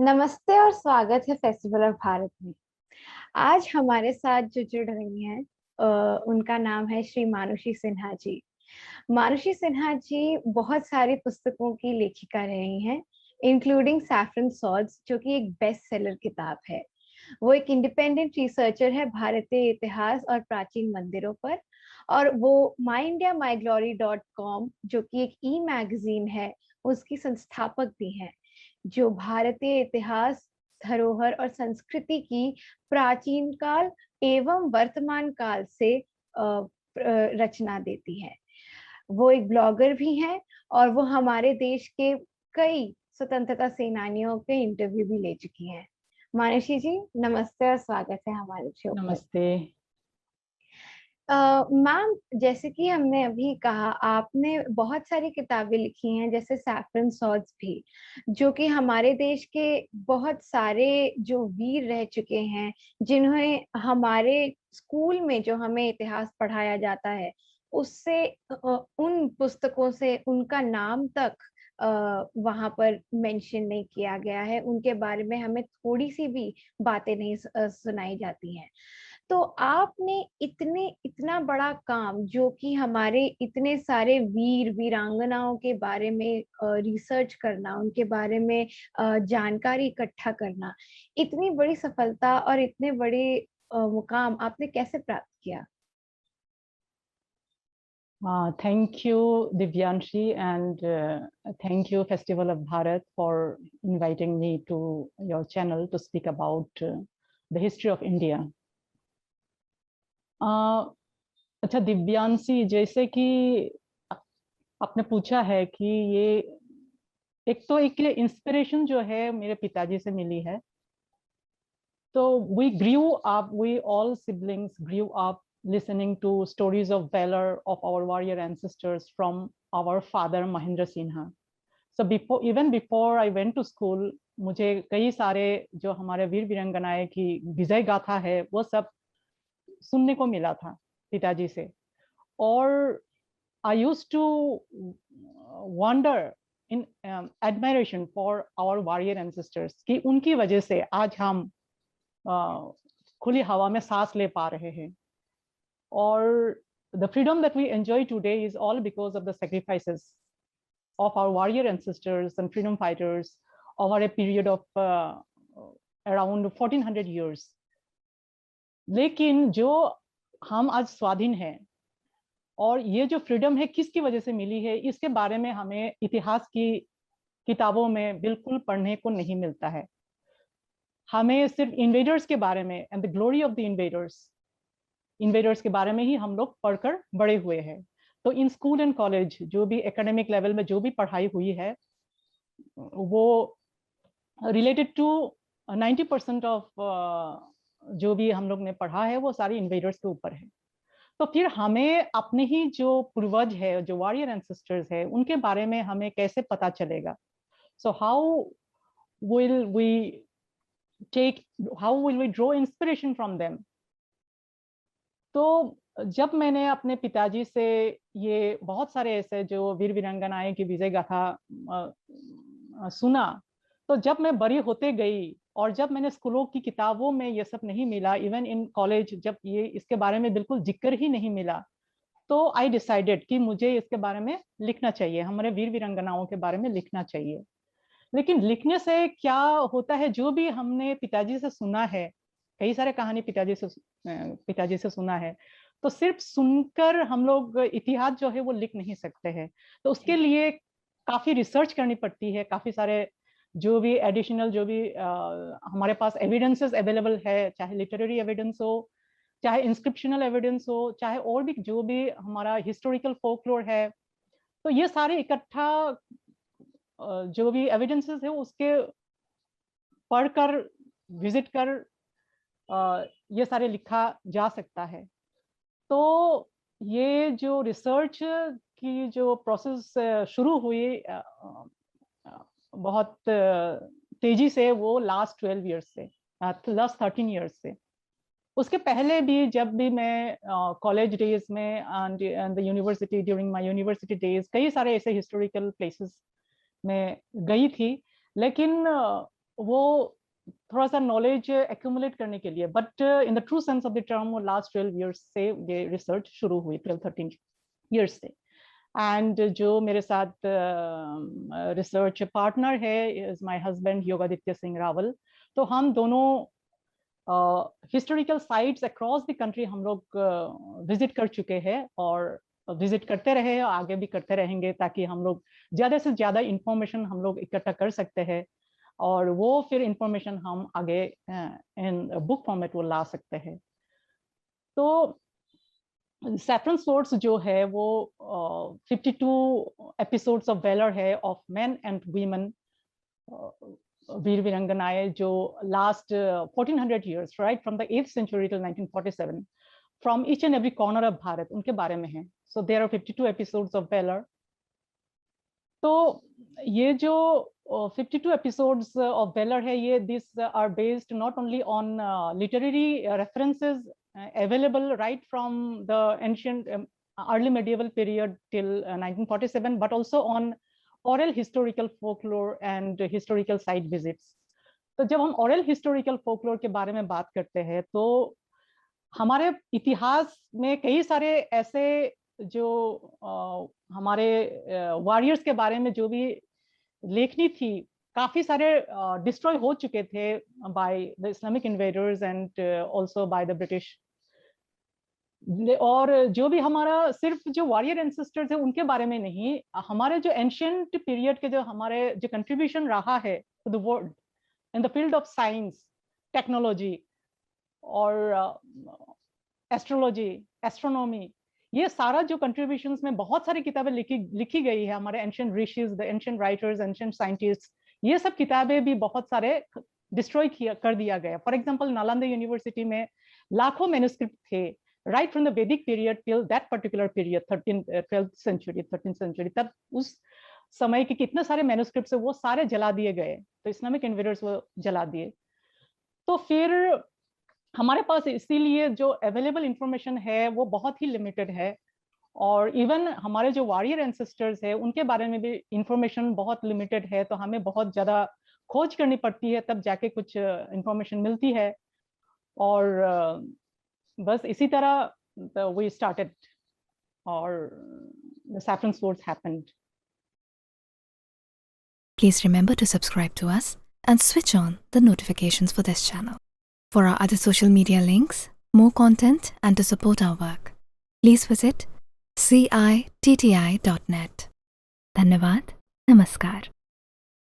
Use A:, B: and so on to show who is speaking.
A: नमस्ते और स्वागत है फेस्टिवल ऑफ भारत में। आज हमारे साथ जो जुड़ रही हैं उनका नाम है श्री मानुषी सिन्हा जी। मानुषी सिन्हा जी बहुत सारी पुस्तकों की लेखिका रही हैं, इंक्लूडिंग सैफरन सॉर्ड्स, जो कि एक बेस्ट सेलर किताब है। वो एक इंडिपेंडेंट रिसर्चर है भारतीय इतिहास और प्राचीन मंदिरों पर, और वो myindiamyglory.com जो कि एक ई मैगजीन है, उसकी संस्थापक भी हैं, जो भारतीय इतिहास, धरोहर और संस्कृति की प्राचीन काल एवं वर्तमान काल से रचना देती है। वो एक ब्लॉगर भी हैं और वो हमारे देश के कई स्वतंत्रता सेनानियों के इंटरव्यू भी ले चुकी हैं। मानुषी जी, नमस्ते और स्वागत है हमारे शो पर।
B: नमस्ते।
A: मैम, जैसे कि हमने अभी कहा, आपने बहुत सारी किताबें लिखी हैं, जैसे सैफरन सॉर्ड्स भी, जो कि हमारे देश के बहुत सारे जो वीर रह चुके हैं, जिन्हें हमारे स्कूल में जो हमें इतिहास पढ़ाया जाता है उससे उन पुस्तकों से उनका नाम तक वहां पर मेंशन नहीं किया गया है, उनके बारे में हमें थोड़ी सी भी बातें नहीं सुनाई जाती हैं। तो आपने इतना बड़ा काम, जो कि हमारे इतने सारे वीर वीरांगनाओं के बारे में रिसर्च करना, उनके बारे में जानकारी इकट्ठा करना, इतनी बड़ी सफलता और इतने बड़े मुकाम आपने कैसे प्राप्त किया?
B: Thank you, Divyanshi, and thank you, Festival of Bharat, for inviting me to your channel to speak about the history of India. अच्छा दिव्यांशी, जैसे कि आपने पूछा है कि ये एक इंस्पिरेशन जो है मेरे पिताजी से मिली है। तो we all siblings grew up listening to stories of valor of our warrior ancestors from our father Mahendra Sinha. So even before I went to school, मुझे कई सारे जो हमारे वीर वीरांगनाएं की विजय गाथा है वो सब सुनने को मिला था पिताजी से। और I used to wonder in admiration for our warrior ancestors कि उनकी वजह से आज हम खुली हवा में सांस ले पा रहे हैं। और the freedom that we enjoy today is all because of the sacrifices of our warrior ancestors and freedom fighters over a period of around 1400 years. लेकिन जो हम आज स्वाधीन हैं और ये जो फ्रीडम है किसकी वजह से मिली है, इसके बारे में हमें इतिहास की किताबों में बिल्कुल पढ़ने को नहीं मिलता है। हमें सिर्फ इन्वेडर्स के बारे में and the glory of the invaders के बारे में ही हम लोग पढ़कर बड़े हुए हैं। तो इन स्कूल एंड कॉलेज जो भी एकेडमिक लेवल में जो भी पढ़ाई हुई है वो रिलेटेड टू 90% ऑफ जो भी हम लोग ने पढ़ा है वो सारी इन्वेडर्स के ऊपर है। तो फिर हमें अपने ही जो पूर्वज है, जो वॉरियर एंसेस्टर्स है, उनके बारे में हमें कैसे पता चलेगा? सो will we how will we draw inspiration from them? तो जब मैंने अपने पिताजी से ये बहुत सारे ऐसे जो वीर वीरांगनाएं की विजय गाथा सुना, तो जब मैं बड़ी होते गई और जब मैंने स्कूलों की किताबों में ये सब नहीं मिला, इवन इन कॉलेज जब ये इसके बारे में बिल्कुल जिक्र ही नहीं मिला, तो आई डिसाइडेड कि मुझे इसके बारे में लिखना चाहिए, हमारे वीर वीरांगनाओं के बारे में लिखना चाहिए। लेकिन लिखने से क्या होता है, जो भी हमने पिताजी से सुना है, कई सारे कहानी पिताजी से सुना है, तो सिर्फ सुनकर हम लोग इतिहास जो है वो लिख नहीं सकते हैं। तो उसके लिए काफी रिसर्च करनी पड़ती है, काफी सारे जो भी एडिशनल जो भी हमारे पास एविडेंसेस अवेलेबल है, चाहे लिटरेरी एविडेंस हो, चाहे इंस्क्रिप्शनल एविडेंस हो, चाहे और भी जो भी हमारा हिस्टोरिकल फोकलोर है, तो ये सारे इकट्ठा जो भी एविडेंसेस है उसके पढ़कर विजिट कर ये सारे लिखा जा सकता है। तो ये जो रिसर्च की जो प्रोसेस शुरू हुई बहुत तेजी से, वो लास्ट 12 ईयर्स से, लास्ट 13 ईयर्स से। उसके पहले भी जब भी मैं कॉलेज डेज में and the university, during my university days, कई सारे ऐसे हिस्टोरिकल प्लेसेस में गई थी। लेकिन वो थोड़ा सा नॉलेज एक्यूमुलेट करने के लिए, but in the true sense of the term वो लास्ट 12 इयर्स से ये रिसर्च शुरू हुई, 12-13 इयर्स से। एंड जो मेरे साथ रिसर्च पार्टनर है is my husband Yogaditya Singh Rawal. तो हम दोनों historical sites across the country हम लोग विजिट कर चुके हैं और विजिट करते रहे, आगे भी करते रहेंगे, ताकि हम लोग ज़्यादा से ज़्यादा इंफॉर्मेशन हम लोग इकट्ठा कर सकते हैं और वो फिर इंफॉर्मेशन हम आगे इन बुक फॉर्मेट वो ला सकते हैं। तो सैफरन सोर्स जो है वो 52 एपिसोड्स ऑफ वेलर है ऑफ मेन एंड वीमेन वीर वीरंगनाएं जो last 1400 years right from the 8th century till 1947 from each and every corner of Bharat, उनके बारे में है। So there are 52 episodes of valour. तो ये जो 52 एपिसोड्स ऑफ वेलर है, ये this are based not only on literary references available right from the ancient early medieval period till 1947, but also on oral historical folklore and historical site visits. तो जब हम oral historical folklore के बारे में बात करते हैं तो हमारे इतिहास में कई सारे ऐसे जो हमारे वॉरियर्स के बारे में जो भी लेखनी थी, काफी सारे डिस्ट्रॉय हो चुके थे by the Islamic invaders and also by the British. और जो भी हमारा सिर्फ जो वॉरियर एंसेस्टर्स है उनके बारे में नहीं, हमारे जो एंशिएंट पीरियड के जो हमारे जो कंट्रीब्यूशन रहा है to the world in the field of science, technology और एस्ट्रोलॉजी, एस्ट्रोनॉमी, ये सारा जो कंट्रीब्यूशंस में बहुत सारी किताबें लिखी गई है हमारे ancient rishis, the ancient writers, ancient scientist, ये सब किताबें भी बहुत सारे डिस्ट्रॉय कर दिया गया। फॉर एग्जांपल नालंदा यूनिवर्सिटी में लाखों मैन्युस्क्रिप्ट थे right from the Vedic period till that particular period, 12th century, 13th century, तब उस समय के कितने सारे मैन्युस्क्रिप्ट्स है वो सारे जला दिए गए, तो इस्लामिक इन्वेडर्स वो जला दिए। तो फिर हमारे पास इसीलिए जो अवेलेबल इंफॉर्मेशन है वो बहुत ही लिमिटेड है, और इवन हमारे जो वॉरियर एंसेस्टर्स है उनके बारे में भी इंफॉर्मेशन बहुत लिमिटेड है, तो हमें बहुत ज़्यादा खोज करनी पड़ती है तब जाके कुछ इंफॉर्मेशन मिलती है। और बस इसी तरह we started or the saffron swords happened.
C: Please remember to subscribe to us and switch on the notifications for this channel. For our other social media links, more content and to support our work, please visit citti.net. Dhanyavad. Namaskar.